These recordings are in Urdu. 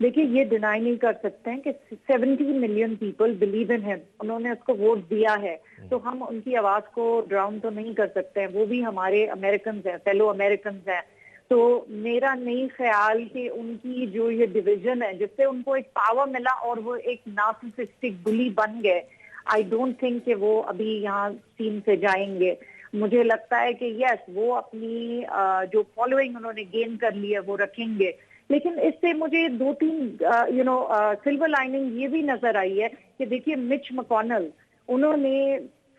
دیکھیے یہ ڈینائی نہیں کر سکتے ہیں کہ 70 ملین پیپل بلیو ان ہم، انہوں نے اس کو ووٹ دیا ہے، تو ہم ان کی آواز کو ڈراؤن تو نہیں کر سکتے ہیں، وہ بھی ہمارے امریکنز ہیں، فیلو امریکنز ہیں۔ تو میرا نہیں خیال کہ ان کی جو یہ ڈویژن ہے جس سے ان کو ایک پاور ملا اور وہ ایک نارسسسٹک بلی بن گئے، آئی ڈونٹ تھنک کہ وہ ابھی یہاں ٹیم سے جائیں گے۔ مجھے لگتا ہے کہ یس وہ اپنی جو فالوئنگ انہوں نے گین کر لی ہے وہ رکھیں گے، لیکن اس سے مجھے 2-3 سلور لائننگ یہ بھی نظر آئی ہے کہ دیکھیے مچ مکونل انہوں نے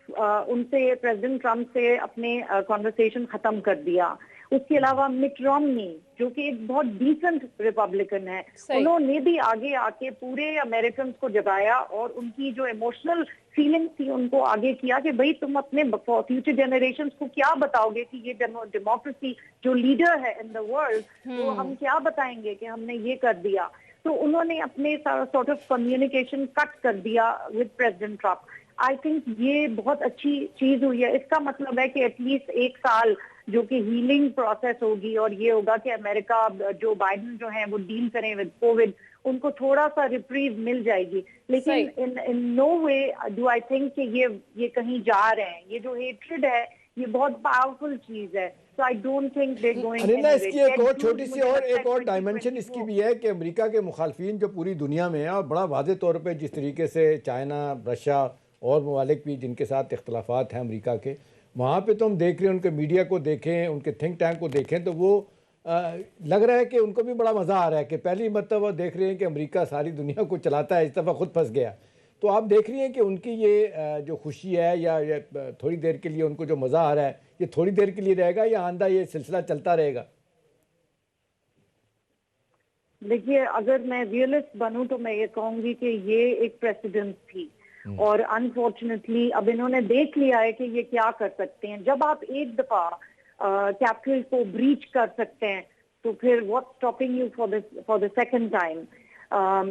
ان سے پریزیڈنٹ ٹرمپ سے اپنے کانورسیشن ختم کر دیا۔ اس کے علاوہ مٹ رومنی جو کہ ایک بہت ڈیسنٹ ریپبلکن ہے، انہوں نے بھی آگے آ کے پورے امریکنز کو جگایا اور ان کی جو ایموشنل فیلنگز تھی ان کو آگے کیا کہ بھئی تم اپنے فیوچر جنریشنز کو کیا بتاؤ گے کہ یہ ڈیموکریسی جو لیڈر ہے ان دا ورلڈ وہ ہم کیا بتائیں گے کہ ہم نے یہ کر دیا۔ تو انہوں نے اپنے سارٹ آف کمیونیکیشن کٹ کر دیا with president Trump. I think یہ بہت اچھی چیز ہوئی ہے۔ اس کا مطلب ہے کہ ایٹ لیسٹ 1 سال جو کہ ہیلنگ پروسیس ہوگی اور یہ ہوگا کہ امریکہ جو بائیڈن جو ہیں وہ ڈیل کریں ود کووڈ، ان کو تھوڑا سا ریپریو مل جائے گی، لیکن ان نو وے ڈو آئی تھنک کہ یہ کہیں جا رہے ہیں۔ یہ جو ہیٹریڈ ہے یہ بہت پاورفل چیز ہے، so I don't think they're going Aneela اس کی ایک اور anywhere. چھوٹی سی اور ایک اور ڈائمنشن اس کی بھی ہے کہ امریکہ کے مخالفین جو پوری دنیا میں ہیں اور بڑا واضح طور پہ جس طریقے سے چائنا، رشیا اور ممالک بھی جن کے ساتھ اختلافات ہیں امریکہ کے، وہاں پہ تو ہم دیکھ رہے ہیں ان کے میڈیا کو دیکھیں، ان کے تھنک ٹینک کو دیکھیں تو وہ لگ رہا ہے کہ ان کو بھی بڑا مزہ آ رہا ہے کہ پہلی مرتبہ دیکھ رہے ہیں کہ امریکہ ساری دنیا کو چلاتا ہے، اس دفعہ خود پھنس گیا۔ تو آپ دیکھ رہی ہیں کہ ان کی یہ جو خوشی ہے یا تھوڑی دیر کے لیے ان کو جو مزہ آ رہا ہے یہ تھوڑی دیر کے لیے رہے گا یا آئندہ یہ سلسلہ چلتا رہے گا؟ دیکھیے اگر میں ریئلسٹ بنوں تو میں یہ کہوں گی کہ یہ ایک پریسیڈنٹ تھی اور انفارچونیٹلی اب انہوں نے دیکھ لیا ہے کہ یہ کیا کر سکتے ہیں۔ جب آپ ایک دفعہ کیپٹل کو بریچ کر سکتے ہیں تو پھر what stopping you for the second time.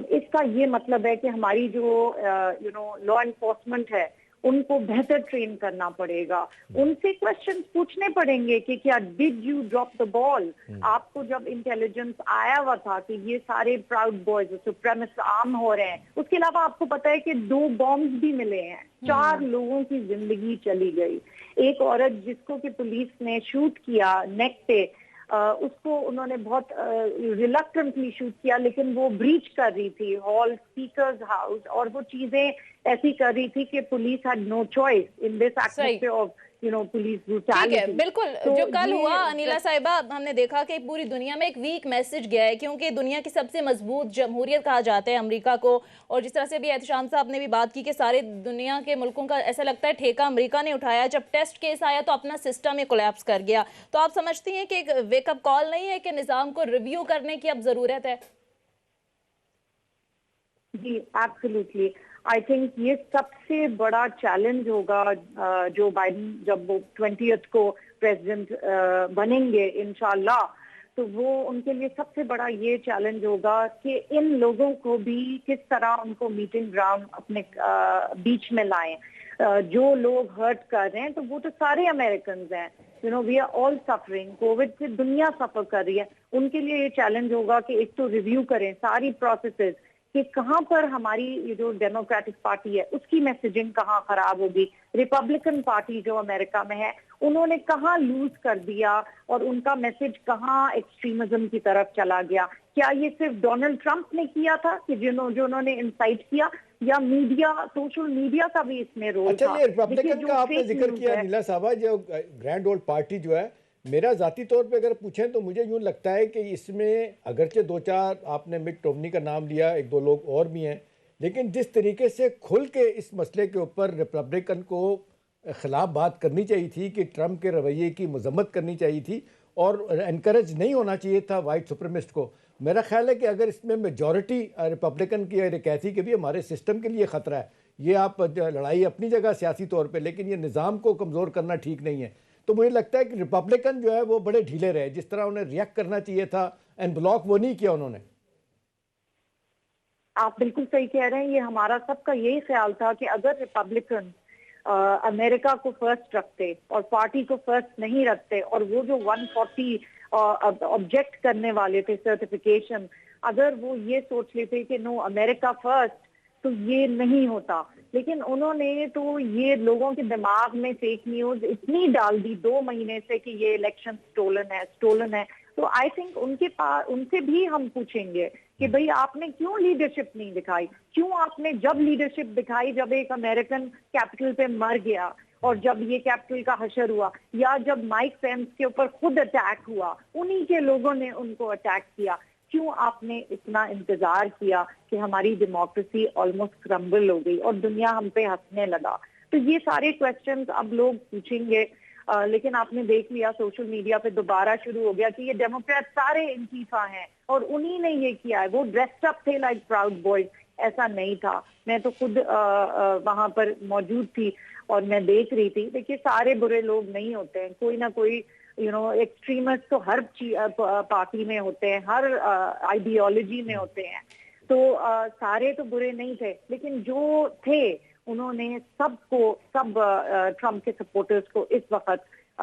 اس کا یہ مطلب ہے کہ ہماری جو لا انفورسمنٹ ہے ان کو بہتر ٹرین کرنا پڑے گا، ان سے کوشچن پوچھنے پڑیں گے کہ کیا ڈیڈ یو ڈراپ دا بال؟ آپ کو جب انٹیلیجنس آیا ہوا تھا کہ یہ سارے پراؤڈ بوائز سپریمسٹ عام ہو رہے ہیں، اس کے علاوہ آپ کو پتا ہے کہ 2 بامز بھی ملے ہیں، 4 لوگوں کی زندگی چلی گئی۔ ایک عورت جس کو کہ پولیس نے شوٹ کیا نیک پہ، اس کو انہوں نے بہت ریلکٹنٹلی شوٹ کیا، لیکن وہ بریچ کر رہی تھی ہال اسپیکرز ہاؤس اور وہ چیزیں ایسی کر رہی تھی کہ police had no choice in this atmosphere of police brutality. ٹھیک ہے، بالکل جو کل ہوا انیلا صاحبہ، ہم نے دیکھا کہ پوری دنیا میں ایک ویک میسج گیا ہے، کیونکہ دنیا کی سب سے مضبوط جمہوریت کہا جاتا ہے امریکہ کو، اور جس طرح سے بھی احتشام صاحب نے بھی بات کی کہ سارے دنیا کے ملکوں کا ایسا لگتا ہے ٹھیکہ امریکہ نے اٹھایا، جب ٹیسٹ کیس آیا تو اپنا سسٹم ہی کولیپس کر گیا۔ تو آپ سمجھتی ہیں کہ ایک ویک اپ کال نہیں ہے کہ نظام کو ریویو کرنے کی اب ضرورت ہے؟ جی ایبسلیوٹلی، آئی تھنک یہ سب سے بڑا چیلنج ہوگا جو بائیڈن جب وہ 20th کو پریزیڈنٹ بنیں گے انشاءاللہ، تو وہ ان کے لیے سب سے بڑا یہ چیلنج ہوگا کہ ان لوگوں کو بھی کس طرح ان کو میٹنگ گراؤنڈ اپنے بیچ میں لائیں۔ جو لوگ ہرٹ کر رہے ہیں تو وہ تو سارے امریکنز ہیں، we are all suffering, covid سے دنیا سفر کر رہی ہے۔ ان کے لیے یہ چیلنج ہوگا کہ ایک تو ریویو کریں ساری پروسیسز کہ کہاں پر ہماری یہ جو ڈیموکریٹک پارٹی ہے اس کی میسیجنگ کہاں خراب ہوگی، ریپبلکن پارٹی جو امریکہ میں ہے انہوں نے کہاں لوز کر دیا اور ان کا میسج کہاں ایکسٹریمزم کی طرف چلا گیا۔ کیا یہ صرف ڈونلڈ ٹرمپ نے کیا تھا کہ جو انہوں نے انسائٹ کیا، یا میڈیا، سوشل میڈیا کا بھی اس میں رول تھا؟ اچھا، یہ ریپبلکن کا آپ نے ذکر کیا انیلا صاحبہ، جو گرینڈ اولڈ پارٹی جو ہے، میرا ذاتی طور پہ اگر پوچھیں تو مجھے یوں لگتا ہے کہ اس میں اگرچہ 2-4 آپ نے مٹ رومنی کا نام لیا، 1-2 لوگ اور بھی ہیں، لیکن جس طریقے سے کھل کے اس مسئلے کے اوپر ریپبلکن کو خلاف بات کرنی چاہیے تھی کہ ٹرمپ کے رویے کی مذمت کرنی چاہیے تھی اور انکریج نہیں ہونا چاہیے تھا وائٹ سپریمسٹ کو، میرا خیال ہے کہ اگر اس میں میجورٹی ریپبلکن کی اگر کہتی کہ بھی ہمارے سسٹم کے لیے خطرہ ہے، یہ آپ لڑائی اپنی جگہ سیاسی طور پہ، لیکن یہ نظام کو کمزور کرنا ٹھیک نہیں ہے، تو مجھے لگتا ہے کہ ریپبلکن جو ہے وہ بڑے ڈھیلے رہے، جس طرح انہیں ریئیکٹ کرنا چاہیے تھا اینڈ بلاک وہ نہیں کیا انہوں نے۔ آپ بالکل صحیح کہہ رہے ہیں، یہ ہمارا سب کا یہی خیال تھا کہ اگر ریپبلکن امریکہ کو فرسٹ رکھتے اور پارٹی کو فرسٹ نہیں رکھتے، اور وہ جو 140 آبجیکٹ کرنے والے تھے سرٹیفیکیشن، اگر وہ یہ سوچ لیتے کہ نو امریکہ فرسٹ تو یہ نہیں ہوتا. لیکن انہوں نے تو یہ لوگوں کے دماغ میں فیک نیوز اتنی ڈال دی 2 مہینے سے کہ یہ الیکشن سٹولن ہے. تو آئی تھنک ان سے بھی ہم پوچھیں گے کہ بھئی آپ نے کیوں لیڈرشپ نہیں دکھائی, کیوں آپ نے جب لیڈرشپ دکھائی جب ایک امریکن کیپٹل پہ مر گیا اور جب یہ کیپٹل کا حشر ہوا, یا جب مائک پینس کے اوپر خود اٹیک ہوا, انہی کے لوگوں نے ان کو اٹیک کیا, کیوں آپ نے اتنا انتظار کیا کہ ہماری ڈیموکریسی آلموسٹ کرمبل ہو گئی اور دنیا ہم پہ ہنسنے لگا. تو یہ سارے کویسچنز اب لوگ پوچھیں گے. لیکن آپ نے دیکھ لیا سوشل میڈیا پہ دوبارہ شروع ہو گیا کہ یہ ڈیموکریٹ سارے انتیفا ہیں اور انہی نے یہ کیا ہے, وہ ڈریسڈ اپ تھے لائک پراؤڈ بوائز. ایسا نہیں تھا. میں تو خود وہاں پر موجود تھی اور میں دیکھ رہی تھی. دیکھیے سارے برے لوگ نہیں ہوتے ہیں, کوئی نہ کوئی ایکسٹریمسٹ تو ہر پارٹی میں ہوتے ہیں, ہر آئیڈیالوجی میں ہوتے ہیں. تو سارے تو برے نہیں تھے, لیکن جو تھے انہوں نے سب ٹرمپ کے سپورٹرز کو اس وقت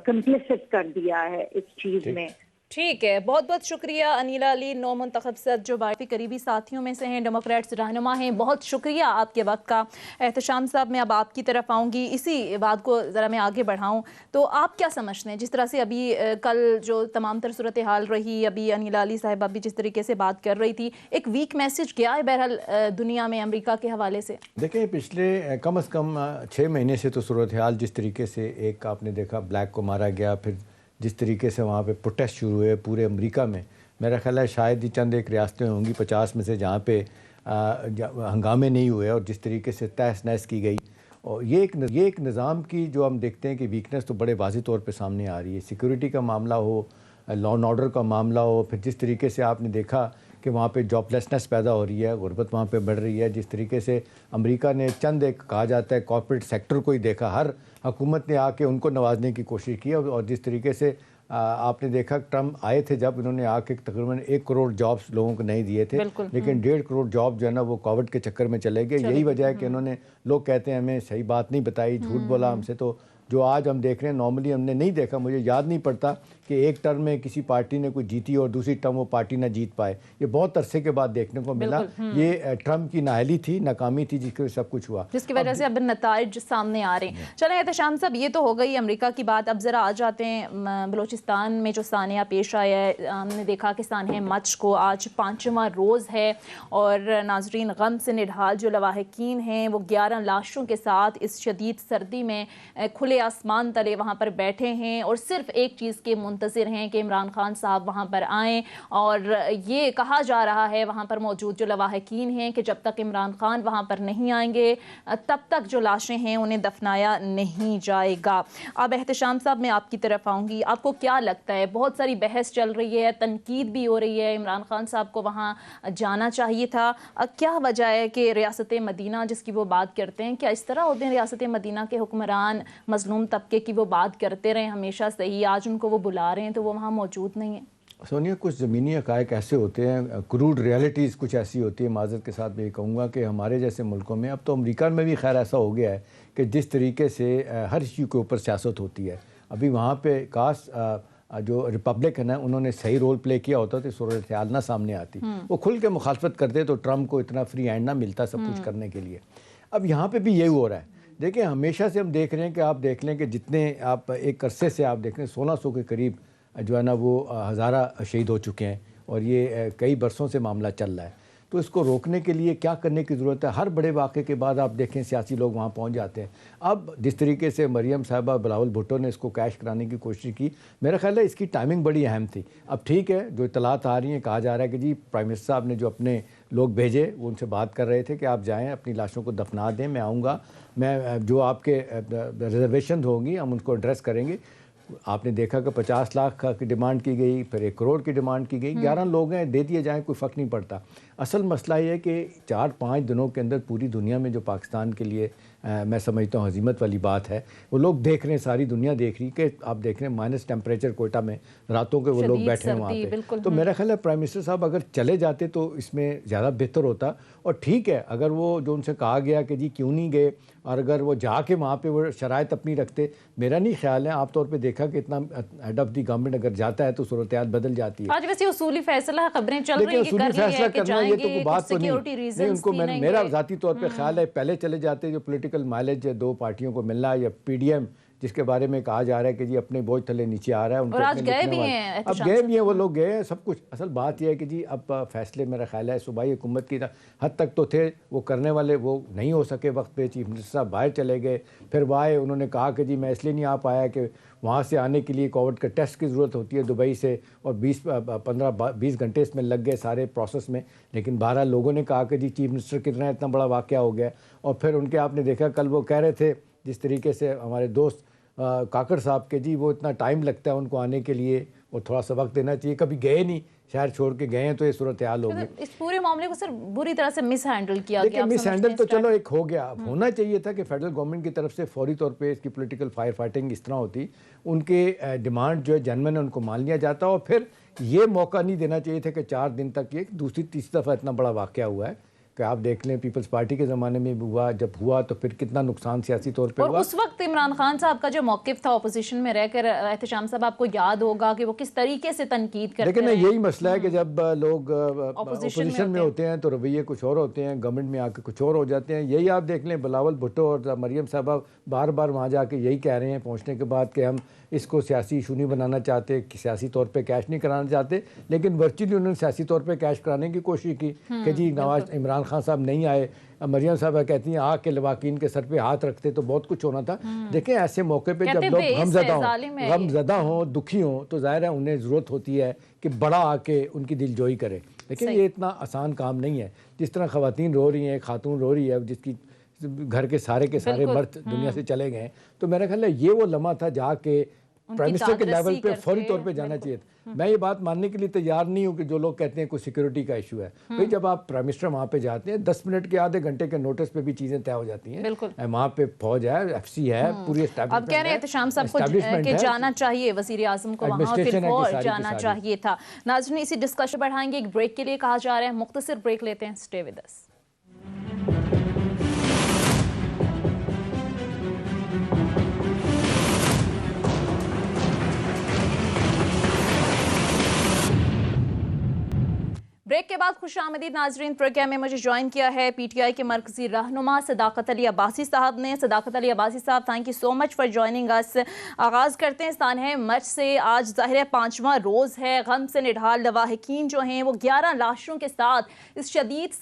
کمپلیسٹ کر دیا ہے اس چیز میں. ٹھیک ہے, بہت بہت شکریہ انیلا علی, نو منتخب صدر جو بائیڈن کے قریبی ساتھیوں میں سے ہیں, ڈیموکریٹس رہنما ہیں. بہت شکریہ آپ کے وقت کا. احتشام صاحب میں اب آپ کی طرف آؤں گی, اسی بات کو ذرا میں آگے بڑھاؤں تو آپ کیا سمجھتے ہیں جس طرح سے ابھی کل جو تمام تر صورتحال رہی, ابھی انیلا علی صاحبہ بھی جس طریقے سے بات کر رہی تھی, ایک ویک میسج گیا ہے بہرحال دنیا میں امریکہ کے حوالے سے؟ دیکھیں پچھلے کم از کم 6 مہینے سے تو صورتحال جس طریقے سے, ایک آپ نے دیکھا بلیک کو مارا گیا, پھر جس طریقے سے وہاں پہ پروٹیسٹ شروع ہوئے پورے امریکہ میں, میرا خیال ہے شاید ہی چند ایک ریاستیں ہوں گی 50 میں سے جہاں پہ ہنگامے نہیں ہوئے, اور جس طریقے سے تہس نہس کی گئی. اور یہ ایک نظام کی جو ہم دیکھتے ہیں کہ ویکنس تو بڑے واضح طور پہ سامنے آ رہی ہے. سیکورٹی کا معاملہ ہو, لا اینڈ آرڈر کا معاملہ ہو, پھر جس طریقے سے آپ نے دیکھا کہ وہاں پہ جاب لیسنس پیدا ہو رہی ہے, غربت وہاں پہ بڑھ رہی ہے. جس طریقے سے امریکہ نے چند ایک کہا جاتا ہے کارپوریٹ سیکٹر کو ہی دیکھا, ہر حکومت نے آ کے ان کو نوازنے کی کوشش کی. اور جس طریقے سے آپ نے دیکھا ٹرمپ آئے تھے جب انہوں نے آ کے تقریباً 1 کروڑ جابس لوگوں کو نہیں دیے تھے, لیکن 1.5 کروڑ جاب جو ہے نا وہ کووڈ کے چکر میں چلے گئے. یہی وجہ ہے کہ انہوں نے, لوگ کہتے ہیں ہمیں صحیح بات نہیں بتائی, جھوٹ بولا ہم سے. تو جو آج ہم دیکھ رہے ہیں نارملی ہم نے نہیں دیکھا, مجھے یاد نہیں پڑتا کہ ایک ٹرم میں کسی پارٹی نے کوئی جیتی اور دوسری ٹرم وہ پارٹی نہ جیت پائے. یہ بہت عرصے کے بعد دیکھنے کو ملا. یہ ٹرمپ کی نااہلی تھی, ناکامی تھی, جس کی سب کچھ ہوا, جس کی وجہ سے اب نتائج سامنے آ رہے ہیں. چلیں احتشام صاحب, یہ تو ہو گئی امریکہ کی بات. اب ذرا آ جاتے ہیں بلوچستان میں جو سانحہ پیش آیا ہے. ہم نے دیکھا کہ سانحہ مچ کو آج 5واں روز ہے اور ناظرین غم سے نڈھال جو لواحقین ہیں وہ 11 لاشوں کے ساتھ اس شدید سردی میں کھلے آسمان تلے وہاں پر بیٹھے ہیں اور صرف ایک چیز کے منتظر ہیں کہ عمران خان صاحب وہاں پر آئیں. اور یہ کہا جا رہا ہے وہاں پر موجود جو لواحقین ہیں کہ جب تک عمران خان وہاں پر نہیں آئیں گے تب تک جو لاشیں ہیں انہیں دفنایا نہیں جائے گا. اب احتشام صاحب میں آپ کی طرف آؤں گی, آپ کو کیا لگتا ہے؟ بہت ساری بحث چل رہی ہے, تنقید بھی ہو رہی ہے, عمران خان صاحب کو وہاں جانا چاہیے تھا. کیا وجہ ہے کہ ریاست مدینہ جس کی وہ بات کرتے ہیں, کیا اس طرح ہوتے ہیں ریاست مدینہ کے حکمران مظلوم طبقے کی وہ بات کرتے رہے ہمیشہ سے ہی, آج ان کو وہ بلا رہے ہیں تو وہ وہاں موجود نہیں ہیں؟ سونیا, کچھ زمینی حقائق ایسے ہوتے ہیں, کروڈ ریالٹیز کچھ ایسی ہوتی ہے. معذرت کے ساتھ میں یہ کہوں گا کہ ہمارے جیسے ملکوں میں, اب تو امریکہ میں بھی خیر ایسا ہو گیا ہے کہ جس طریقے سے ہر ایشو کے اوپر سیاست ہوتی ہے. ابھی وہاں پہ کاش جو ریپبلکن ہیں انہوں نے صحیح رول پلے کیا ہوتا تو صورتحال نہ سامنے آتی. وہ کھل کے مخالفت کرتے تو ٹرمپ کو اتنا فری ہینڈ نہ ملتا سب کچھ کرنے کے لیے. اب یہاں پہ بھی یہی ہو رہا ہے. دیکھیں ہمیشہ سے ہم دیکھ رہے ہیں کہ آپ دیکھ لیں کہ جتنے آپ ایک عرصے سے آپ دیکھ لیں 1600 کے قریب جو ہے نا وہ ہزارہ شہید ہو چکے ہیں, اور یہ کئی برسوں سے معاملہ چل رہا ہے. تو اس کو روکنے کے لیے کیا کرنے کی ضرورت ہے؟ ہر بڑے واقعے کے بعد آپ دیکھیں سیاسی لوگ وہاں پہنچ جاتے ہیں. اب جس طریقے سے مریم صاحبہ بلاول بھٹو نے اس کو کیش کرانے کی کوشش کی, میرا خیال ہے اس کی ٹائمنگ بڑی اہم تھی. اب ٹھیک ہے, جو اطلاعات آ رہی ہیں, کہا جا رہا ہے کہ جی پرائم منسٹر صاحب نے جو اپنے لوگ بھیجے وہ ان سے بات کر رہے تھے کہ آپ جائیں اپنی لاشوں کو دفنا دیں, میں آؤں گا, میں جو آپ کے ریزرویشن ہوں گی ہم ان کو ایڈریس کریں گے. آپ نے دیکھا کہ 50 لاکھ کی ڈیمانڈ کی گئی, پھر 1 کروڑ کی ڈیمانڈ کی گئی. 11 لوگ ہیں, دے دیے جائیں, کوئی فرق نہیں پڑتا. اصل مسئلہ یہ ہے کہ 4-5 دنوں کے اندر پوری دنیا میں جو پاکستان کے لیے میں سمجھتا ہوں عظیمت والی بات ہے، وہ لوگ دیکھ رہے ہیں، ساری دنیا دیکھ رہی کہ آپ دیکھ رہے ہیں مائنس ٹیمپریچر کوئٹہ میں راتوں کے وہ لوگ بیٹھے ہیں وہاں پہ. تو میرا خیال ہے پرائم منسٹر صاحب اگر چلے جاتے تو اس میں زیادہ بہتر ہوتا. اور ٹھیک ہے اگر وہ جو ان سے کہا گیا کہ جی کیوں نہیں گئے، اور اگر وہ جا کے وہاں پہ وہ شرائط اپنی رکھتے، میرا نہیں خیال ہے عام طور پہ دیکھا کہ اتنا ہیڈ آف دی گورنمنٹ اگر جاتا ہے تو صورتحال بدل جاتی ہے. آج ویسے اصولی فیصلہ خبریں چل رہی ہیں کہ کر رہی ہے کہ جائیں گے، بات تو سیکیورٹی ریزنز نہیں. ان کو میرا ذاتی طور پہ خیال ہے پہلے چلے جاتے، جو پولیٹیکل مائلیج 2 پارٹیوں کو ملنا، یا پی ڈی ایم جس کے بارے میں کہا جا رہا ہے کہ جی اپنے بوجھ تھلے نیچے آ رہا ہے، ان کو آج گئے بھی ہیں، اب گئے بھی ہیں وہ لوگ گئے ہیں سب کچھ. اصل بات یہ ہے کہ جی اب فیصلے میرا خیال ہے صوبائی حکومت کی حد تک تو تھے، وہ کرنے والے وہ نہیں ہو سکے وقت پہ. چیف منسٹر صاحب باہر چلے گئے، پھر وہ آئے، انہوں نے کہا کہ جی میں اس لیے نہیں آ پایا کہ وہاں سے آنے کے لیے کووڈ کا ٹیسٹ کی ضرورت ہوتی ہے دبئی سے، اور 15-20 گھنٹے اس میں لگ گئے سارے پروسیس میں. لیکن 12 لوگوں نے کہا کہ جی چیف منسٹر کتنا اتنا بڑا واقعہ ہو گیا. اور پھر ان کے آپ نے دیکھا کل وہ کہہ رہے تھے جس طریقے سے ہمارے دوست کاکڑ صاحب کے جی وہ اتنا ٹائم لگتا ہے ان کو آنے کے لیے، اور تھوڑا سا وقت دینا چاہیے. کبھی گئے نہیں، شہر چھوڑ کے گئے ہیں تو یہ صورتحال ہوگی. اس پورے معاملے کو سر بری طرح سے مس ہینڈل کیا گیا. لیکن مس ہینڈل تو چلو ایک ہو گیا. ہونا چاہیے تھا کہ فیڈرل گورنمنٹ کی طرف سے فوری طور پہ اس کی پولیٹیکل فائر فائٹنگ اس طرح ہوتی، ان کے ڈیمانڈ جو ہے جنمن ان کو مان لیا جاتا، اور پھر یہ موقع نہیں دینا چاہیے تھا کہ 4 دن تک یہ دوسری تیسری دفعہ اتنا بڑا واقعہ ہوا ہے کہ آپ دیکھ لیں پیپلز پارٹی کے زمانے میں بھی ہوا، جب ہوا تو پھر کتنا نقصان سیاسی طور پہ ہوا. اور اس وقت عمران خان صاحب کا جو موقف تھا اپوزیشن میں رہ کر، احتشام صاحب آپ کو یاد ہوگا کہ وہ کس طریقے سے تنقید کرتے لیکن یہی مسئلہ ہے کہ جب لوگ اپوزیشن میں ہوتے ہیں تو رویے کچھ اور ہوتے ہیں، گورنمنٹ میں آ کے کچھ اور ہو جاتے ہیں. یہی آپ دیکھ لیں بلاول بھٹو اور مریم صاحبہ بار بار وہاں جا کے یہی کہہ رہے ہیں پہنچنے کے بعد کہ ہم اس کو سیاسی ایشو نہیں بنانا چاہتے، سیاسی طور پہ کیش نہیں کرانا چاہتے. لیکن ورچولی انہوں نے سیاسی طور پہ کیش کرانے کی کوشش کی کہ جی عمران خان صاحب نہیں آئے. مریم صاحبہ کہتی ہیں آ کے لواحقین کے سر پہ ہاتھ رکھتے تو بہت کچھ ہونا تھا. دیکھیں ایسے موقع پہ جب لوگ غم زدہ ہوں، دکھی ہوں، تو ظاہر ہے انہیں ضرورت ہوتی ہے کہ بڑا آ کے ان کی دل جوئی کرے. لیکن یہ اتنا آسان کام نہیں ہے. جس طرح خواتین رو رہی ہیں، خاتون رو رہی ہے جس کی گھر کے سارے مرد دنیا سے چلے گئے ہیں، تو میرا خیال ہے یہ وہ لمحہ تھا جا کے پرائم منسٹر کے لیول پہ فوری طور پہ جانا چاہیے تھا. میں یہ بات ماننے کے لیے تیار نہیں ہوں کہ جو لوگ کہتے ہیں کوئی سیکیورٹی کا ایشو ہے. بھئی جب آپ پرائم منسٹر وہاں پہ جاتے ہیں 10 منٹ کے آدھے گھنٹے کے نوٹس پہ بھی چیزیں طے ہو جاتی ہیں. وہاں پہ فوج ہے، ایف سی ہے، پوری اسٹیبلشمنٹ. اب کہہ رہے ہیں احتشام صاحب کو کہ جانا چاہیے وزیر اعظم کو وہاں، پھر فوج جانا چاہیے تھا. ناظرین اسی ڈسکشن بڑھائیں گے، ایک بریک کے لیے کہا جا رہا ہے، مختصر بریک لیتے ہیں. Stay with us. بریک کے بعد خوش آمدید ناظرین. پروگرام میں مجھے جوائن کیا ہے پی ٹی آئی کے مرکزی رہنما صداقت علی عباسی صاحب نے. صداقت علی عباسی صاحب، thank you so much for joining اس. آغاز کرتے ہیں سانحہ مرچ سے. آج ظاہر ہے 5واں روز ہے. غم سے نڈھال لواحقین جو ہیں وہ 11 لاشوں کے ساتھ اس شدید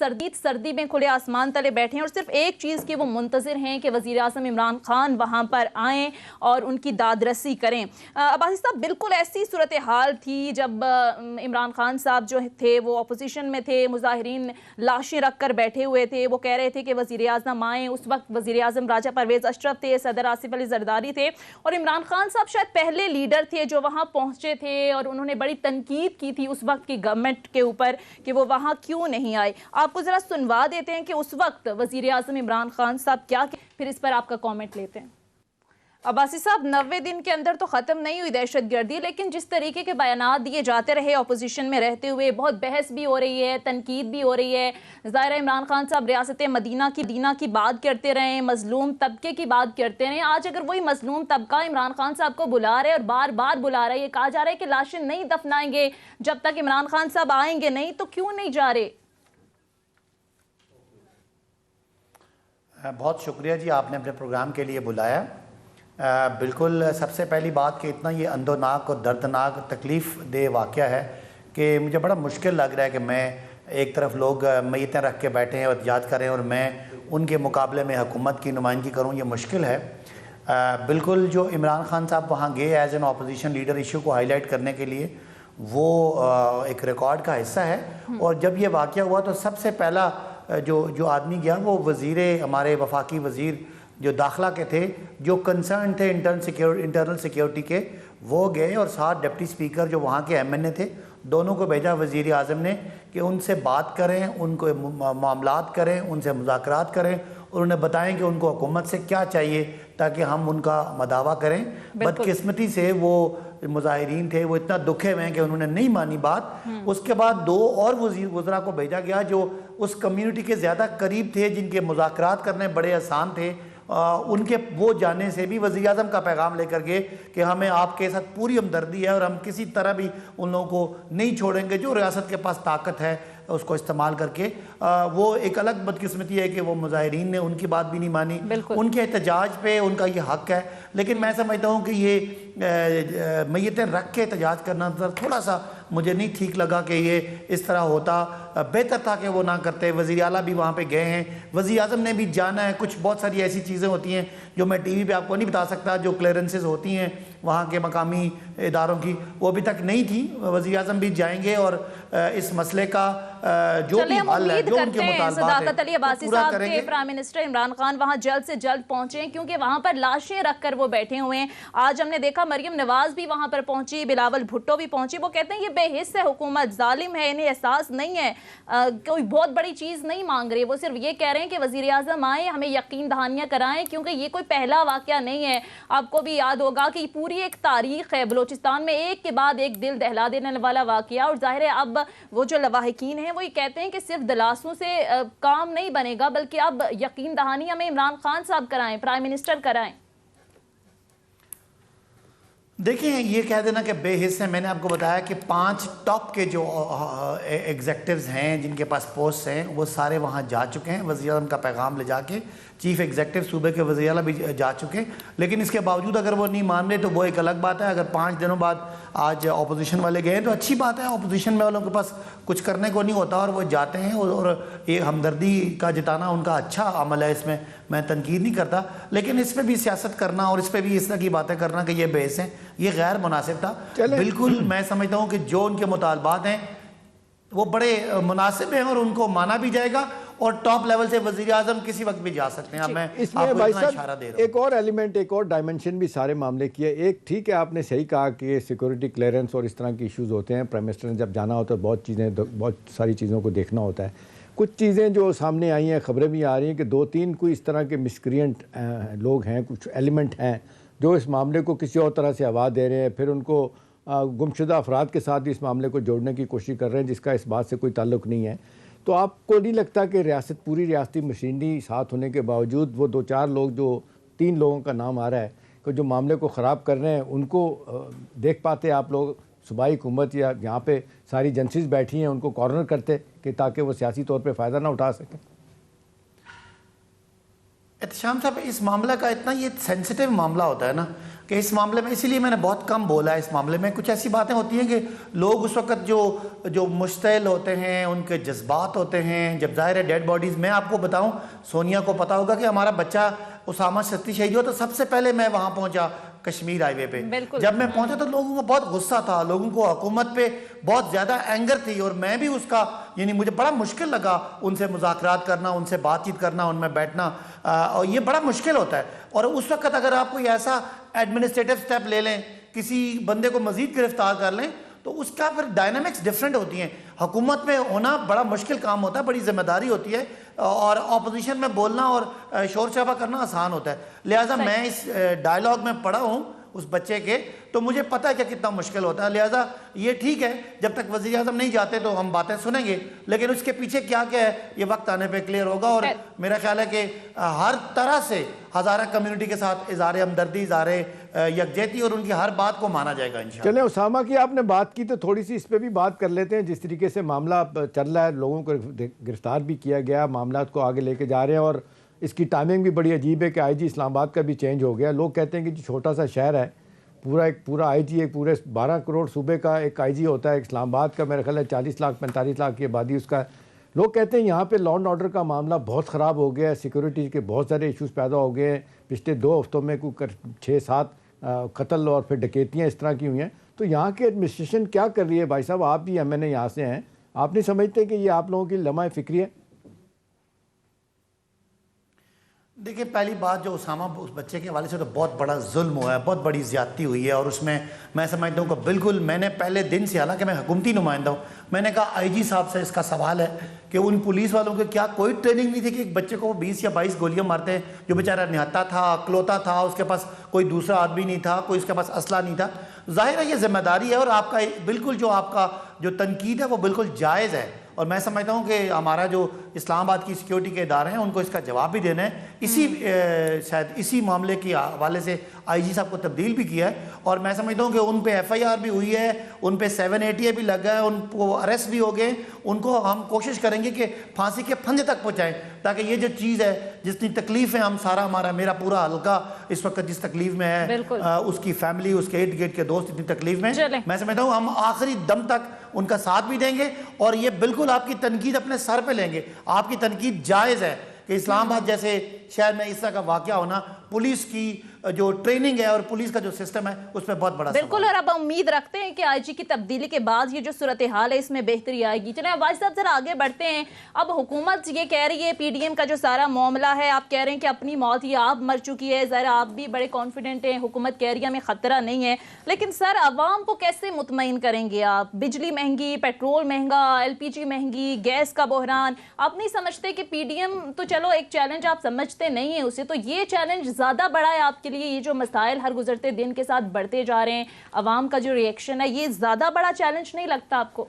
سردی میں کھلے آسمان تلے بیٹھے ہیں، اور صرف ایک چیز کی وہ منتظر ہیں کہ وزیر اعظم عمران خان وہاں پر آئیں اور ان کی داد رسی کریں. عباسی صاحب، بالکل ایسی صورتحال تھی جب عمران خان صاحب جو تھے وہ اپوزیشن میں تھے، مظاہرین لاشیں رکھ کر بیٹھے ہوئے تھے، وہ کہہ رہے تھے کہ وزیر اعظم آئیں. اس وقت وزیر اعظم راجہ پرویز اشرف تھے، صدر آصف علی زرداری تھے، اور عمران خان صاحب شاید پہلے لیڈر تھے جو وہاں پہنچے تھے، اور انہوں نے بڑی تنقید کی تھی اس وقت کی گورنمنٹ کے اوپر کہ وہ وہاں کیوں نہیں آئے. آپ کو ذرا سنوا دیتے ہیں کہ اس وقت وزیر اعظم عمران خان صاحب کیا، پھر اس پر آپ کا کامنٹ لیتے ہیں. عباسی صاحب، 90 دن کے اندر تو ختم نہیں ہوئی دہشت گردی، لیکن جس طریقے کے بیانات دیے جاتے رہے اپوزیشن میں رہتے ہوئے، بہت بحث بھی ہو رہی ہے، تنقید بھی ہو رہی ہے. ظاہر عمران خان صاحب ریاست مدینہ کی بات کرتے رہے، مظلوم طبقے کی بات کرتے رہے. آج اگر وہی مظلوم طبقہ عمران خان صاحب کو بلا رہے اور بار بار بلا رہے، یہ کہا جا رہا ہے کہ لاشیں نہیں دفنائیں گے جب تک عمران خان صاحب آئیں گے نہیں، تو کیوں نہیں جا رہے؟ بہت شکریہ جی، آپ نے اپنے پروگرام کے لیے بلایا. بالکل سب سے پہلی بات کہ اتنا یہ اندوناک اور دردناک تکلیف دہ واقعہ ہے کہ مجھے بڑا مشکل لگ رہا ہے کہ میں ایک طرف لوگ میتیں رکھ کے بیٹھے ہیں اور احتجاج کریں اور میں ان کے مقابلے میں حکومت کی نمائندگی کروں، یہ مشکل ہے. بالکل جو عمران خان صاحب وہاں گئے as an opposition leader issue کو ہائی لائٹ کرنے کے لیے، وہ ایک ریکارڈ کا حصہ ہے. اور جب یہ واقعہ ہوا تو سب سے پہلا جو آدمی گیا وہ ہمارے وفاقی وزیر جو داخلہ کے تھے، جو کنسرن تھے انٹرنل سیکیورٹی کے، وہ گئے، اور ساتھ ڈپٹی سپیکر جو وہاں کے ایم این اے تھے دونوں کو بھیجا وزیر اعظم نے کہ ان سے بات کریں، ان کو معاملات کریں، ان سے مذاکرات کریں، اور انہیں بتائیں کہ ان کو حکومت سے کیا چاہیے تاکہ ہم ان کا مداوع کریں۔ بدقسمتی سے وہ مظاہرین تھے، وہ اتنا دکھے ہوئے ہیں کہ انہوں نے نہیں مانی بات۔ اس کے بعد 2 اور وزراء کو بھیجا گیا جو اس کمیونٹی کے زیادہ قریب تھے، جن کے مذاکرات کرنے بڑے آسان تھے۔ ان کے وہ جانے سے بھی وزیر اعظم کا پیغام لے کر گئے کہ ہمیں آپ کے ساتھ پوری ہمدردی ہے اور ہم کسی طرح بھی ان لوگوں کو نہیں چھوڑیں گے، جو ریاست کے پاس طاقت ہے اس کو استعمال کر کے۔ وہ ایک الگ بدقسمتی ہے کہ وہ مظاہرین نے ان کی بات بھی نہیں مانی۔ ان کے احتجاج پہ ان کا یہ حق ہے، لیکن میں سمجھتا ہوں کہ یہ میتیں رکھ کے احتجاج کرنا تھوڑا سا مجھے نہیں ٹھیک لگا کہ یہ اس طرح ہوتا۔ بہتر تھا کہ وہ نہ کرتے۔ وزیر اعلیٰ بھی وہاں پہ گئے ہیں، وزیر اعظم نے بھی جانا ہے۔ کچھ بہت ساری ایسی چیزیں ہوتی ہیں جو میں ٹی وی پہ آپ کو نہیں بتا سکتا، جو کلیئرنسز ہوتی ہیں وہاں کے مقامی اداروں کی، وہ ابھی تک نہیں تھی۔ وزیر اعظم بھی جائیں گے اور اس مسئلے کا جو بھی حل ہے، جو ان کے مطالبات صداقت علی عباسی صاحب کریں کے گے۔ پرائم منسٹر عمران خان وہاں جلد سے جلد پہنچیں، کیونکہ وہاں پر لاشیں رکھ کر وہ بیٹھے ہوئے ہیں۔ آج ہم نے دیکھا مریم نواز بھی وہاں پر پہنچی، بلاول بھٹو بھی پہنچی۔ وہ کہتے ہیں یہ بے حس ہے حکومت، ظالم ہے، انہیں احساس نہیں ہے، کوئی بہت بڑی چیز نہیں مانگ رہے۔ وہ صرف یہ کہہ رہے ہیں کہ وزیر اعظم آئیں، ہمیں یقین دہانیاں کرائیں، کیونکہ یہ کوئی پہلا واقعہ نہیں ہے۔ آپ کو بھی یاد ہوگا کہ پوری ایک تاریخ ہے بلوچستان میں، ایک کے بعد ایک دل دہلا دینے والا واقعہ، اور ظاہر ہے اب وہ جو لواحقین ہیں وہ یہ کہتے ہیں کہ صرف دلاسوں سے کام نہیں بنے گا، بلکہ اب یقین دہانی ہمیں عمران خان صاحب کرائیں، پرائم منسٹر کرائیں۔ دیکھیں یہ کہہ دینا کہ بے حس ہیں، میں نے آپ کو بتایا کہ 5 ٹاپ کے جو ایگزیکٹیوز ہیں جن کے پاس پوسٹ ہیں وہ سارے وہاں جا چکے ہیں، وزیر اعظم کا پیغام لے جا کے۔ چیف ایگزیکٹیو صوبے کے وزیر اعلیٰ بھی جا چکے ہیں، لیکن اس کے باوجود اگر وہ نہیں مان رہے تو وہ ایک الگ بات ہے۔ اگر 5 دنوں بعد آج اپوزیشن والے گئے تو اچھی بات ہے، اپوزیشن والوں کے پاس کچھ کرنے کو نہیں ہوتا اور وہ جاتے ہیں، اور یہ ہمدردی کا جتانا ان کا اچھا عمل ہے، اس میں تنقید نہیں کرتا، لیکن اس پہ بھی سیاست کرنا اور اس پہ بھی اس طرح کی باتیں کرنا کہ یہ بے حس ہیں، یہ غیر مناسب تھا۔ بالکل میں سمجھتا ہوں کہ جو ان کے مطالبات ہیں وہ بڑے مناسب ہیں اور ان کو مانا بھی جائے گا، اور ٹاپ لیول سے وزیر اعظم کسی وقت بھی جا سکتے ہیں۔ اب میں اس میں آپ کو بھائی اتنا اشارہ صاحب دے رہا ہوں۔ ایک اور ایلیمنٹ، ایک اور ڈائمنشن بھی سارے معاملے کی ہے۔ ایک ٹھیک ہے، آپ نے صحیح کہا کہ سیکورٹی کلیئرنس اور اس طرح کی ایشوز ہوتے ہیں، پرائم منسٹر نے جب جانا ہوتا ہے بہت ساری چیزوں کو دیکھنا ہوتا ہے۔ کچھ چیزیں جو سامنے آئی ہیں، خبریں بھی آ رہی ہیں کہ 2-3 کوئی اس طرح کے مسکرینٹ لوگ ہیں، کچھ ایلیمنٹ ہیں جو اس معاملے کو کسی اور طرح سے ہوا دے رہے ہیں، پھر ان کو گمشدہ افراد کے ساتھ بھی اس معاملے کو جوڑنے کی کوشش کر رہے ہیں جس کا اس بات سے کوئی تعلق نہیں ہے۔ تو آپ کو نہیں لگتا کہ پوری ریاستی مشینری ساتھ ہونے کے باوجود وہ 2-4 لوگ، جو 3 لوگوں کا نام آ رہا ہے کہ جو معاملے کو خراب کر رہے ہیں، ان کو دیکھ پاتے آپ لوگ صوبائی حکومت یا یہاں پہ ساری ایجنسیز بیٹھی ہیں ان کو کارنر کرتے کہ تاکہ وہ سیاسی طور پہ فائدہ نہ اٹھا سکیں؟ احتشام صاحب، اس معاملہ کا اتنا یہ سینسٹیو معاملہ ہوتا ہے نا کہ اس معاملے میں اسی لیے میں نے بہت کم بولا ہے۔ اس معاملے میں کچھ ایسی باتیں ہوتی ہیں کہ لوگ اس وقت جو مشتعل ہوتے ہیں، ان کے جذبات ہوتے ہیں، جب ظاہر ہے ڈیڈ باڈیز، میں آپ کو بتاؤں، سونیا کو پتا ہوگا کہ ہمارا بچہ اسامہ ستی شہید ہوا تو سب سے پہلے میں وہاں پہنچا کشمیر ہائی وے پہ۔ جب میں پہنچا تو لوگوں کو بہت غصہ تھا، لوگوں کو حکومت پہ بہت زیادہ اینگر تھی، اور میں بھی اس کا مجھے بڑا مشکل لگا ان سے مذاکرات کرنا، ان سے بات چیت کرنا، ان میں بیٹھنا، اور یہ بڑا مشکل ہوتا ہے۔ اور اس وقت اگر آپ کوئی ایسا ایڈمنسٹریٹو سٹیپ لے لیں، کسی بندے کو مزید گرفتار کر لیں، تو اس کا پھر ڈائنامکس ڈیفرنٹ ہوتی ہیں۔ حکومت میں ہونا بڑا مشکل کام ہوتا ہے، بڑی ذمہ داری ہوتی ہے، اور اپوزیشن میں بولنا اور شور شرابہ کرنا آسان ہوتا ہے۔ لہٰذا میں اس ڈائلاگ میں پڑھا ہوں اس بچے کے، تو مجھے پتہ ہے کہ کتنا مشکل ہوتا ہے۔ لہٰذا یہ ٹھیک ہے، جب تک وزیر اعظم نہیں جاتے تو ہم باتیں سنیں گے، لیکن اس کے پیچھے کیا ہے یہ وقت آنے پہ کلیئر ہوگا۔ اور میرا خیال ہے کہ ہر طرح سے ہزارہ کمیونٹی کے ساتھ اظہار ہمدردی، اظہار یکجہتی اور ان کی ہر بات کو مانا جائے گا انشاءاللہ۔ چلیں، اسامہ کی آپ نے بات کی تو تھوڑی سی اس پہ بھی بات کر لیتے ہیں۔ جس طریقے سے معاملہ چل رہا ہے، لوگوں کو گرفتار بھی کیا گیا، معاملات کو آگے لے کے جا رہے ہیں، اور اس کی ٹائمنگ بھی بڑی عجیب ہے کہ آئی جی اسلام آباد کا بھی چینج ہو گیا۔ لوگ کہتے ہیں کہ جو چھوٹا سا شہر ہے، پورا آئی جی، ایک پورے 12 کروڑ صوبے کا ایک آئی جی ہوتا ہے، اسلام آباد کا میرے خیال ہے 40 لاکھ 45 لاکھ کی آبادی اس کا۔ لوگ کہتے ہیں یہاں پہ لا اینڈ آرڈر کا معاملہ بہت خراب ہو گیا ہے، سیکورٹی کے بہت سارے ایشوز پیدا ہو گئے ہیں، پچھلے 2 ہفتوں میں کوئی 6-7 قتل اور پھر ڈکیتیاں اس طرح کی ہوئی ہیں۔ تو یہاں کی ایڈمنسٹریشن کیا کر رہی ہے؟ بھائی صاحب، آپ بھی ایم این اے یہاں سے ہیں، آپ نہیں سمجھتے کہ یہ آپ لوگوں کی لمحہ فکری ہے؟ دیکھیں پہلی بات جو اسامہ اس بچے کے حوالے سے تو بہت بڑا ظلم ہوا ہے، بہت بڑی زیادتی ہوئی ہے، اور اس میں سمجھتا ہوں کہ بالکل میں نے پہلے دن سے، حالانکہ میں حکومتی نمائندہ ہوں، میں نے کہا آئی جی صاحب سے اس کا سوال ہے کہ ان پولیس والوں کے کیا کوئی ٹریننگ نہیں تھی کہ ایک بچے کو 20 یا 22 گولیاں مارتے ہیں، جو بیچارہ نہاتا تھا، اکلوتا تھا، اس کے پاس کوئی دوسرا آدمی نہیں تھا، کوئی اس کے پاس اسلحہ نہیں تھا. ظاہر ہے یہ ذمہ داری ہے، اور آپ کا بالکل جو آپ کا جو تنقید ہے وہ بالکل جائز ہے، اور میں سمجھتا ہوں کہ ہمارا جو اسلام آباد کی سیکیورٹی کے ادارے ہیں ان کو اس کا جواب بھی دینا ہے. شاید اسی معاملے کے حوالے سے آئی جی صاحب کو تبدیل بھی کیا ہے، اور میں سمجھتا ہوں کہ ان پہ ایف آئی آر بھی ہوئی ہے، ان پہ 780 بھی لگا ہے، ان کو اریسٹ بھی ہو گئے. ان کو ہم کوشش کریں گے کہ پھانسی کے پھندے تک پہنچائیں، تاکہ یہ جو چیز ہے جتنی تکلیف ہے ہم سارا میرا پورا حلقہ اس وقت جس تکلیف میں ہے، اس کی فیملی، اس کے ارد گرد کے دوست اتنی تکلیف میں، میں سمجھتا ہوں ہم آخری دم تک ان کا ساتھ بھی دیں گے، اور یہ بالکل آپ کی تنقید اپنے سر پہ لیں گے. آپ کی تنقید جائز ہے کہ اسلام آباد جیسے شہر میں اس طرح کا واقعہ ہونا، پولیس کی جو ٹریننگ ہے اور پولیس کا جو سسٹم ہے اس پہ بہت بڑا بالکل. اور اب امید رکھتے ہیں کہ آئی جی کی تبدیلی کے بعد یہ جو صورتحال ہے اس میں بہتری آئے گی. چلیں واجد صاحب ذرا آگے بڑھتے ہیں. اب حکومت یہ کہہ رہی ہے، پی ڈی ایم کا جو سارا معاملہ ہے، آپ کہہ رہے ہیں کہ اپنی موت یہ آپ مر چکی ہے، ذرا آپ بھی بڑے کانفیڈنٹ ہیں، حکومت کہہ رہی ہے ہمیں خطرہ نہیں ہے، لیکن سر عوام کو کیسے مطمئن کریں گے آپ؟ بجلی مہنگی، پیٹرول مہنگا، ایل پی جی مہنگی، گیس کا بحران. آپ نہیں سمجھتے کہ پی ڈی ایم تو چلو ایک چیلنج آپ سمجھتے نہیں ہیں اسے، تو یہ چیلنج زیادہ بڑا ہے آپ کے لیے؟ یہ جو مسائل ہر گزرتے دن کے ساتھ بڑھتے جا رہے ہیں، عوام کا جو ری ایکشن ہے، یہ زیادہ بڑا چیلنج نہیں لگتا آپ کو؟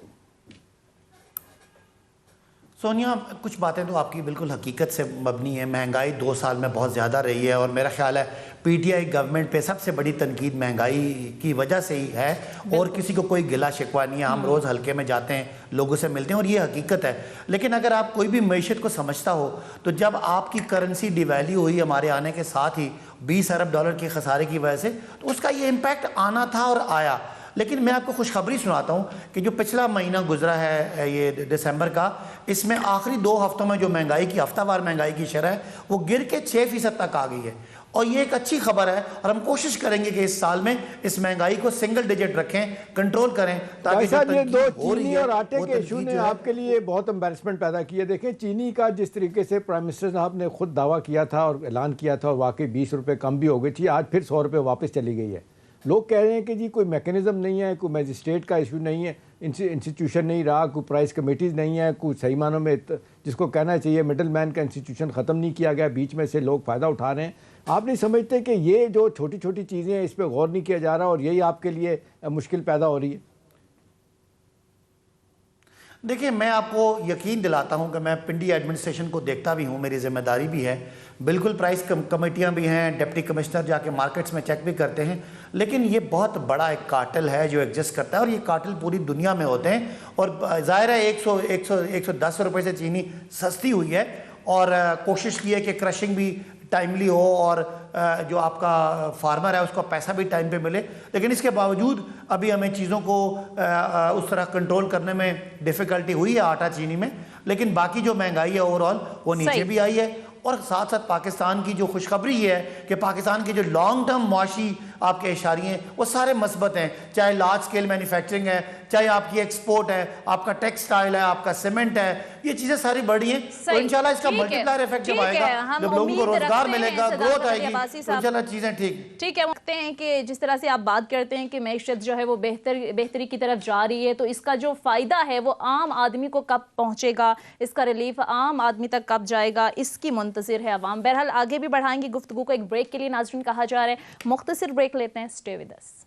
سونیا کچھ باتیں تو آپ کی بالکل حقیقت سے مبنی ہے. مہنگائی 2 سال میں بہت زیادہ رہی ہے، اور میرا خیال ہے پی ٹی آئی گورنمنٹ پہ سب سے بڑی تنقید مہنگائی کی وجہ سے ہی ہے، اور کسی کو کوئی گلا شکوہ نہیں ہے. ہم روز حلقے میں جاتے ہیں، لوگوں سے ملتے ہیں، اور یہ حقیقت ہے. لیکن اگر آپ کوئی بھی معیشت کو سمجھتا ہو تو جب آپ کی کرنسی ڈی ویلیو ہوئی ہمارے آنے کے ساتھ ہی $20 ارب کے خسارے کی وجہ سے، تو اس کا یہ امپیکٹ آنا تھا اور آیا. لیکن میں آپ کو خوشخبری سناتا ہوں کہ جو پچھلا مہینہ گزرا ہے یہ دسمبر کا، اس میں آخری 2 ہفتوں میں جو مہنگائی کی ہفتہ وار مہنگائی کی شرح ہے وہ گر کے 6% تک آ گئی ہے، اور یہ ایک اچھی خبر ہے. اور ہم کوشش کریں گے کہ اس سال میں اس مہنگائی کو سنگل ڈیجٹ رکھیں، کنٹرول کریں، تاکہ یہ 2 چینی اور آٹے کے ایشو نے آپ کے لیے بہت امبیرسمنٹ پیدا کی ہے. دیکھیں چینی کا جس طریقے سے پرائم منسٹر صاحب نے خود دعویٰ کیا تھا اور اعلان کیا تھا، اور واقعی 20 روپے کم بھی ہو گئی تھی، آج پھر 100 روپے واپس چلی گئی ہے. لوگ کہہ رہے ہیں کہ جی کوئی میکنزم نہیں ہے، کوئی میجسٹریٹ کا ایشو نہیں ہے، انسٹیٹیوشن نہیں رہا، کوئی پرائس کمیٹیز نہیں ہے، کوئی صحیح معنوں میں جس کو کہنا چاہیے مڈل مین کا انسٹیٹیوشن ختم نہیں کیا گیا، بیچ میں سے لوگ فائدہ اٹھا رہے ہیں. آپ نہیں سمجھتے کہ یہ جو چھوٹی چھوٹی چیزیں ہیں اس پہ غور نہیں کیا جا رہا، اور یہی آپ کے لیے مشکل پیدا ہو رہی ہے؟ دیکھیں میں آپ کو یقین دلاتا ہوں کہ میں پنڈی ایڈمنسٹریشن کو دیکھتا بھی ہوں، میری ذمہ داری بھی ہے، بالکل پرائس کمیٹیاں بھی ہیں، ڈپٹی کمشنر جا کے مارکیٹس میں چیک بھی کرتے ہیں. لیکن یہ بہت بڑا ایک کارٹل ہے جو ایگزسٹ کرتا ہے، اور یہ کارٹل پوری دنیا میں ہوتے ہیں. اور ظاہر ہے 110 روپے سے چینی سستی ہوئی ہے، اور کوشش کی ہے کہ کرشنگ بھی ٹائملی ہو، اور جو آپ کا فارمر ہے اس کو پیسہ بھی ٹائم پہ ملے. لیکن اس کے باوجود ابھی ہمیں چیزوں کو اس طرح کنٹرول کرنے میں ڈیفیکلٹی ہوئی ہے آٹا چینی میں. لیکن باقی جو مہنگائی ہے اوورآل وہ نیچے بھی آئی ہے. اور ساتھ ساتھ پاکستان کی جو خوشخبری یہ ہے کہ پاکستان کے جو لانگ ٹرم معاشی آپ کے اشاریے ہیں وہ سارے مثبت ہیں، چاہے لارج اسکیل مینوفیکچرنگ ہے، چاہے آپ کی ایکسپورٹ ہے، آپ کا ٹیکسٹائل ہے، آپ کا سیمنٹ ہے، یہ چیزیں ساری بڑھی ہیں. تو انشاءاللہ اس کا ملٹی پلائر ایفیکٹ جب آئے گا، جب لوگوں کو روزگار ملے گا، گروتھ آئے گی، تو انشاءاللہ چیزیں ٹھیک ہے. وقت ہیں کہ جس طرح سے آپ بات کرتے ہیں کہ معیشت جو ہے وہ بہتری کی طرف جا رہی ہے، تو اس کا جو فائدہ ہے وہ عام آدمی کو کب پہنچے گا، اس کا ریلیف عام آدمی تک کب جائے گا، اس کی منتظر ہے عوام. بہرحال آگے بھی بڑھائیں گے گفتگو کو. ایک بریک کے لیے ناظرین کہا جا رہا ہے، مختصر بریک لیتے ہیں. Stay with us.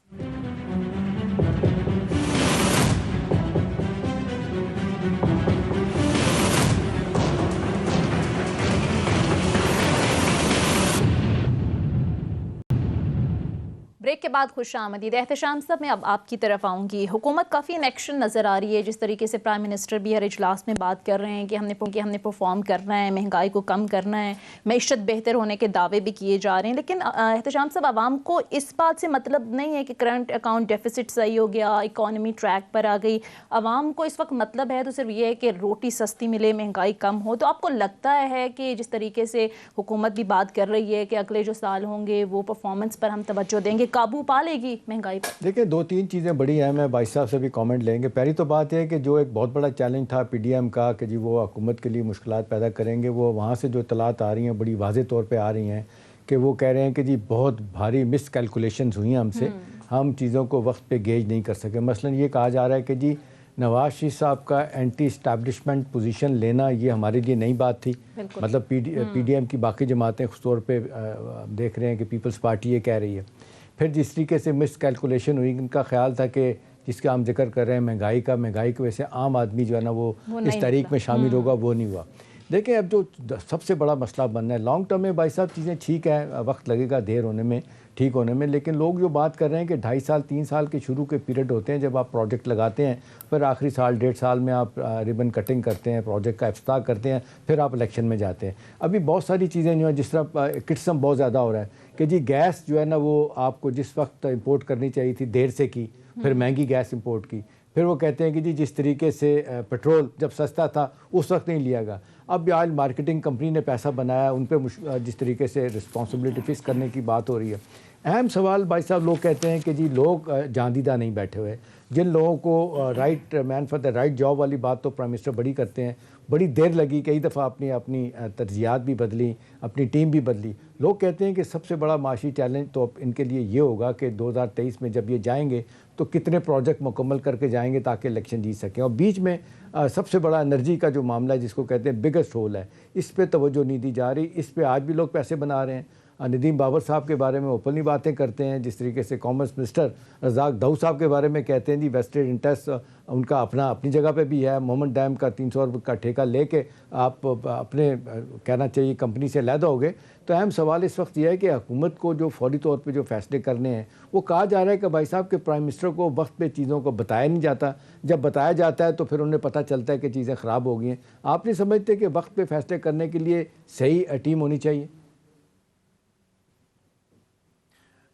بریک کے بعد خوش آمدید. احتشام صاحب میں اب آپ کی طرف آؤں گی. حکومت کافی ان ایکشن نظر آ رہی ہے، جس طریقے سے پرائم منسٹر بھی ہر اجلاس میں بات کر رہے ہیں کہ ہم نے پرفارم کرنا ہے، مہنگائی کو کم کرنا ہے، معیشت بہتر ہونے کے دعوے بھی کیے جا رہے ہیں. لیکن احتشام صاحب عوام کو اس بات سے مطلب نہیں ہے کہ کرنٹ اکاؤنٹ ڈیفیسٹ صحیح ہو گیا، اکانومی ٹریک پر آ گئی. عوام کو اس وقت مطلب ہے تو صرف یہ ہے کہ روٹی سستی ملے، مہنگائی کم ہو. تو آپ کو لگتا ہے کہ جس طریقے سے حکومت بھی بات کر رہی ہے کہ اگلے جو سال ہوں گے وہ پرفارمنس پر ہم توجہ دیں گے، قابو پا لے گی مہنگائی پر؟ دیکھیں 2-3 چیزیں بڑی اہم ہیں، بھائی صاحب سے بھی کامنٹ لیں گے۔ پہلی تو بات یہ ہے کہ جو ایک بہت بڑا چیلنج تھا پی ڈی ایم کا کہ جی وہ حکومت کے لیے مشکلات پیدا کریں گے، وہ وہاں سے جو اطلاعات آ رہی ہیں بڑی واضح طور پہ آ رہی ہیں کہ وہ کہہ رہے ہیں کہ جی بہت بھاری مس کیلکولیشنز ہوئی ہیں ہم سے، ہم چیزوں کو وقت پہ گیج نہیں کر سکے۔ مثلا یہ کہا جا رہا ہے کہ جی نواز شریف صاحب کا اینٹی اسٹیبلشمنٹ پوزیشن لینا یہ ہمارے لیے نئی بات تھی، مطلب پی ڈی ایم کی باقی جماعتیں خاص طور پہ دیکھ رہے ہیں کہ پیپلز پارٹی یہ کہہ رہی ہے۔ پھر جس طریقے سے مس کیلکولیشن ہوئی، ان کا خیال تھا کہ جس کا ہم ذکر کر رہے ہیں مہنگائی کی وجہ سے عام آدمی جو ہے نا وہ اس تحریک میں شامل ہوگا، وہ نہیں ہوا۔ دیکھیں اب جو سب سے بڑا مسئلہ بننا ہے لانگ ٹرم میں، بھائی صاحب چیزیں ٹھیک ہے، وقت لگے گا دیر ہونے میں، ٹھیک ہونے میں، لیکن لوگ جو بات کر رہے ہیں کہ 2.5 سال 3 سال کے شروع کے پیریڈ ہوتے ہیں جب آپ پروجیکٹ لگاتے ہیں، پھر آخری سال 1.5 سال میں آپ ریبن کٹنگ کرتے ہیں، پروجیکٹ کا افتتاح کرتے ہیں، پھر آپ الیکشن میں جاتے ہیں۔ ابھی بہت ساری چیزیں جو ہیں، جس طرح کرٹسم بہت زیادہ ہو رہا ہے کہ جی گیس جو ہے نا وہ آپ کو جس وقت امپورٹ کرنی چاہیے تھی دیر سے کی، پھر مہنگی گیس امپورٹ کی، پھر وہ کہتے ہیں کہ جی جس طریقے سے پیٹرول جب سستا تھا اس وقت نہیں لیا گا۔ اب بھی آج مارکیٹنگ کمپنی نے پیسہ بنایا، ان پہ جس طریقے سے رسپانسبلٹی فکس کرنے کی بات ہو رہی ہے۔ اہم سوال بھائی صاحب لوگ کہتے ہیں کہ جی لوگ جاندیدہ نہیں بیٹھے ہوئے، جن لوگوں کو right man for the right job والی بات تو پرائم منسٹر بڑی کرتے ہیں، بڑی دیر لگی، کئی دفعہ اپنی ترجیحات بھی بدلی، اپنی ٹیم بھی بدلی۔ لوگ کہتے ہیں کہ سب سے بڑا معاشی چیلنج تو ان کے لیے یہ ہوگا کہ 2023 میں جب یہ جائیں گے تو کتنے پروجیکٹ مکمل کر کے جائیں گے تاکہ الیکشن جیت سکیں، اور بیچ میں سب سے بڑا انرجی کا جو معاملہ ہے جس کو کہتے ہیں بگسٹ ہول ہے، اس پہ توجہ نہیں دی جا رہی۔ اس پہ آج بھی لوگ پیسے بنا رہے ہیں۔ ندیم بابر صاحب کے بارے میں اوپنلی باتیں کرتے ہیں، جس طریقے سے کامرس منسٹر رزاق داؤد صاحب کے بارے میں کہتے ہیں جی ویسٹڈ انٹرسٹ ان کا اپنی جگہ پہ بھی ہے، محمد ڈیم کا 300 ارب کا ٹھیکہ لے کے آپ اپنے کہنا چاہیے کمپنی سے علیحدہ ہو گئے۔ تو اہم سوال اس وقت یہ ہے کہ حکومت کو جو فوری طور پہ جو فیصلے کرنے ہیں، وہ کہا جا رہا ہے کہ بھائی صاحب کہ پرائم منسٹر کو وقت پہ چیزوں کو بتایا نہیں جاتا، جب بتایا جاتا ہے تو پھر انہیں پتہ چلتا ہے کہ چیزیں خراب ہو گئی ہیں۔ آپ نہیں سمجھتے کہ وقت پہ فیصلے کرنے کے لیے صحیح ٹیم ہونی چاہیے؟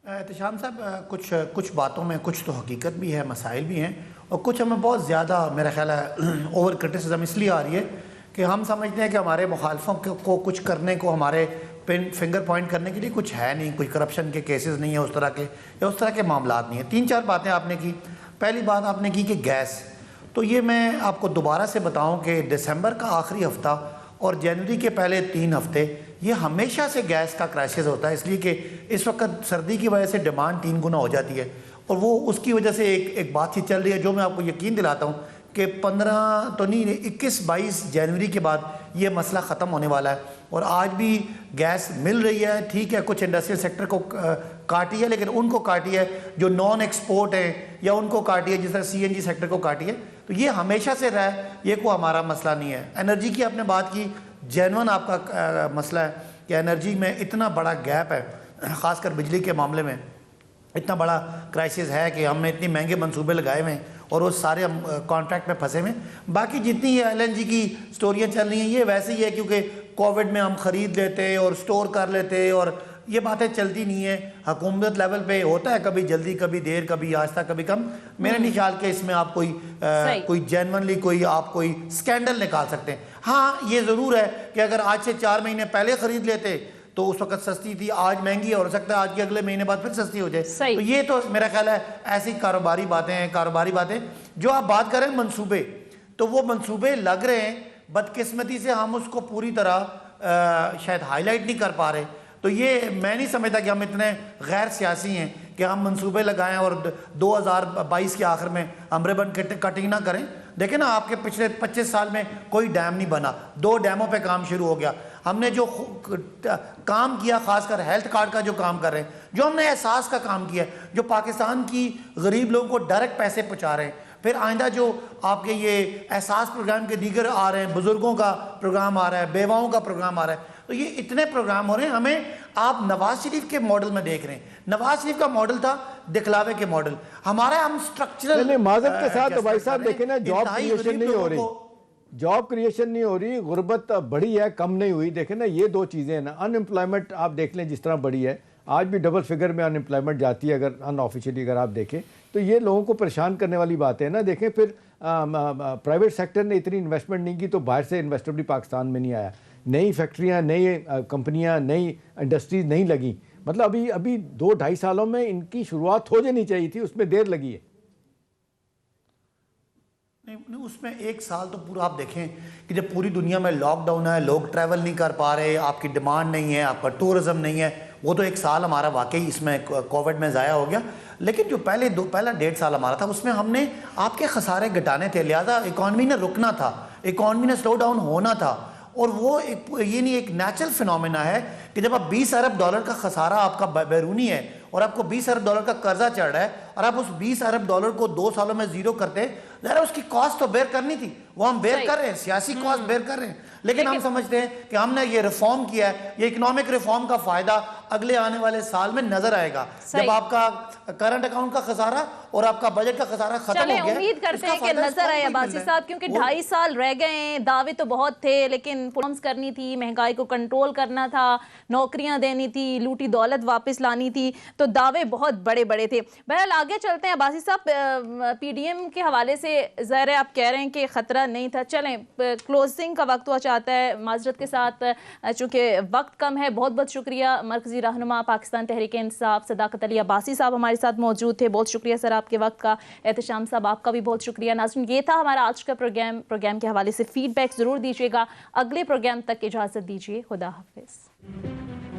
احتشام صاحب کچھ باتوں میں کچھ تو حقیقت بھی ہے، مسائل بھی ہیں، اور کچھ ہمیں بہت زیادہ میرا خیال ہے اوور کرٹیسزم اس لیے آ رہی ہے کہ ہم سمجھتے ہیں کہ ہمارے مخالفوں کو کچھ کرنے کو، ہمارے فنگر پوائنٹ کرنے کے لیے کچھ ہے نہیں، کوئی کرپشن کے کیسز نہیں ہے اس طرح کے، یا اس طرح کے معاملات نہیں ہیں۔ 3-4 باتیں آپ نے کی۔ پہلی بات آپ نے کی کہ گیس، تو یہ میں آپ کو دوبارہ سے بتاؤں کہ دسمبر کا آخری ہفتہ اور جنوری کے پہلے 3 ہفتے یہ ہمیشہ سے گیس کا کرائسس ہوتا ہے، اس لیے کہ اس وقت سردی کی وجہ سے ڈیمانڈ 3 گنا ہو جاتی ہے، اور وہ اس کی وجہ سے ایک بات چیت چل رہی ہے جو میں آپ کو یقین دلاتا ہوں کہ 15 تو نہیں 21-22 جنوری کے بعد یہ مسئلہ ختم ہونے والا ہے۔ اور آج بھی گیس مل رہی ہے، ٹھیک ہے، کچھ انڈسٹریل سیکٹر کو کاٹی ہے، لیکن ان کو کاٹی ہے جو نان ایکسپورٹ ہیں، یا ان کو کاٹی ہے جس طرح سی این جی سیکٹر کو کاٹی ہے۔ تو یہ ہمیشہ سے رہا ہے، یہ کوئی ہمارا مسئلہ نہیں ہے۔ انرجی کی آپ نے بات کی، جینون آپ کا مسئلہ ہے کہ انرجی میں اتنا بڑا گیپ ہے، خاص کر بجلی کے معاملے میں اتنا بڑا کرائسس ہے کہ ہم نے اتنے مہنگے منصوبے لگائے ہوئے ہیں اور وہ سارے ہم کانٹریکٹ میں پھنسے ہوئے ہیں۔ باقی جتنی یہ ایل این جی کی سٹوریاں چل رہی ہیں یہ ویسے ہی ہے، کیونکہ کووڈ میں ہم خرید لیتے اور سٹور کر لیتے، اور یہ باتیں چلتی نہیں ہیں۔ حکومت لیول پہ ہوتا ہے کبھی جلدی، کبھی دیر، کبھی آہستہ، کبھی کم۔ میرا نہیں خیال کہ اس میں آپ کوئی جینونلی آپ کوئی سکینڈل نکال سکتے ہیں۔ ہاں یہ ضرور ہے کہ اگر آج سے 4 مہینے پہلے خرید لیتے تو اس وقت سستی تھی، آج مہنگی ہے، ہو سکتا ہے آج کے اگلے مہینے بعد پھر سستی ہو جائے۔ تو یہ تو میرا خیال ہے ایسی کاروباری باتیں جو آپ بات کریں منصوبے، تو وہ منصوبے لگ رہے ہیں، بدقسمتی سے ہم اس کو پوری طرح شاید ہائی لائٹ نہیں کر پا رہے۔ تو یہ میں نہیں سمجھتا کہ ہم اتنے غیر سیاسی ہیں کہ ہم منصوبے لگائیں اور 2022 کے آخر میں ہم ریبن کٹنگ نہ کریں۔ دیکھیں نا، آپ کے پچھلے 25 سال میں کوئی ڈیم نہیں بنا، 2 ڈیموں پہ کام شروع ہو گیا۔ ہم نے جو کام کیا، خاص کر ہیلتھ کارڈ کا جو کام کر رہے ہیں، جو ہم نے احساس کا کام کیا، جو پاکستان کی غریب لوگوں کو ڈائریکٹ پیسے پہنچا رہے ہیں، پھر آئندہ جو آپ کے یہ احساس پروگرام کے دیگر آ رہے ہیں، بزرگوں کا پروگرام آ رہا ہے، بیواؤں کا پروگرام آ رہا ہے، تو یہ اتنے پروگرام ہو رہے ہیں۔ ہمیں آپ نواز شریف کے ماڈل میں دیکھ رہے ہیں، نواز شریف کا ماڈل تھا دکھلاوے کے ماڈل، ہمارا ہم سٹرکچرل معذرت کے ساتھ بھائی صاحب دیکھیں نا، جاب کریشن نہیں ہو رہی، جاب کریشن نہیں ہو رہی، غربت بڑھی ہے، کم نہیں ہوئی۔ دیکھیں نا، یہ 2 چیزیں ہیں نا۔ ان امپلائمنٹ آپ دیکھ لیں جس طرح بڑھی ہے، آج بھی ڈبل فگر میں ان امپلائمنٹ جاتی ہے، اگر ان آفیشلی اگر آپ دیکھیں تو یہ لوگوں کو پریشان کرنے والی بات ہے نا۔ دیکھیں پھر پرائیویٹ سیکٹر نے اتنی انویسٹمنٹ نہیں کی تو باہر سے انویسٹر بھی پاکستان میں نہیں آیا، نئی فیکٹریاں، نئی کمپنیاں، نئی انڈسٹریز نہیں لگیں، مطلب ابھی 2-2.5 سالوں میں ان کی شروعات ہو جانی چاہیے تھی، اس میں دیر لگی ہے. نہیں، اس میں 1 سال تو پورا آپ دیکھیں کہ جب پوری دنیا میں لاک ڈاؤن ہے، لوگ ٹریول نہیں کر پا رہے، آپ کی ڈیمانڈ نہیں ہے، آپ کا ٹورزم نہیں ہے، وہ تو 1 سال ہمارا واقعی اس میں کووڈ میں ضائع ہو گیا. لیکن جو پہلا 1.5 سال ہمارا تھا، اس میں ہم نے آپ کے خسارے گھٹانے تھے، لہٰذا اکانومی نے رکنا تھا، اکانومی نے سلو ڈاؤن ہونا تھا. اور وہ یہ نہیں ایک نیچرل فینومینا ہے کہ جب آپ $20 ارب کا خسارہ آپ کا بیرونی ہے اور آپ کو $20 ارب کا قرضہ چڑھ رہا ہے اور آپ اس $20 ارب کو 2 سالوں میں زیرو کرتے، ذرا اس کی کاسٹ تو بیئر کرنی تھی، وہ ہم بیئر کر رہے ہیں، سیاسی کاسٹ بیئر کر رہے ہیں. لیکن ہم سمجھتے ہیں کہ ہم نے یہ ریفارم کیا ہے، یہ اکنامک ریفارم کا فائدہ اگلے آنے والے سال میں نظر آئے گا جب آپ کا کرنٹ اکاؤنٹ کا خسارہ اور آپ کا بجٹ کا خسارہ ختم ہو گیا. امید کرتے ہیں کہ نظر آئے عباسی صاحب، کیونکہ 2.5 سال رہ گئے ہیں، دعوے تو بہت تھے لیکن پروگرامز کرنی تھی، مہنگائی کو کنٹرول کرنا تھا، نوکریاں دینی تھی، لوٹی دولت واپس لانی تھی، تو دعوے بہت بڑے بڑے تھے. بہرحال آگے چلتے ہیں عباسی صاحب. پی ڈی ایم کے حوالے سے ظاہر ہے آپ کہہ رہے ہیں کہ خطرہ نہیں تھا. چلیں کلوزنگ کا وقت ہوا چاہتا ہے، معذرت کے ساتھ چونکہ وقت کم ہے. بہت بہت شکریہ مرکزی رہنما پاکستان تحریک انصاف صداقت علی عباسی صاحب ہمارے ساتھ موجود تھے. بہت شکریہ سر آپ کے وقت کا. احتشام صاحب آپ کا بھی بہت شکریہ. ناظرین یہ تھا ہمارا آج کا پروگرام کے حوالے سے فیڈ بیک ضرور دیجیے گا. اگلے پروگرام تک اجازت دیجیے. خدا حافظ.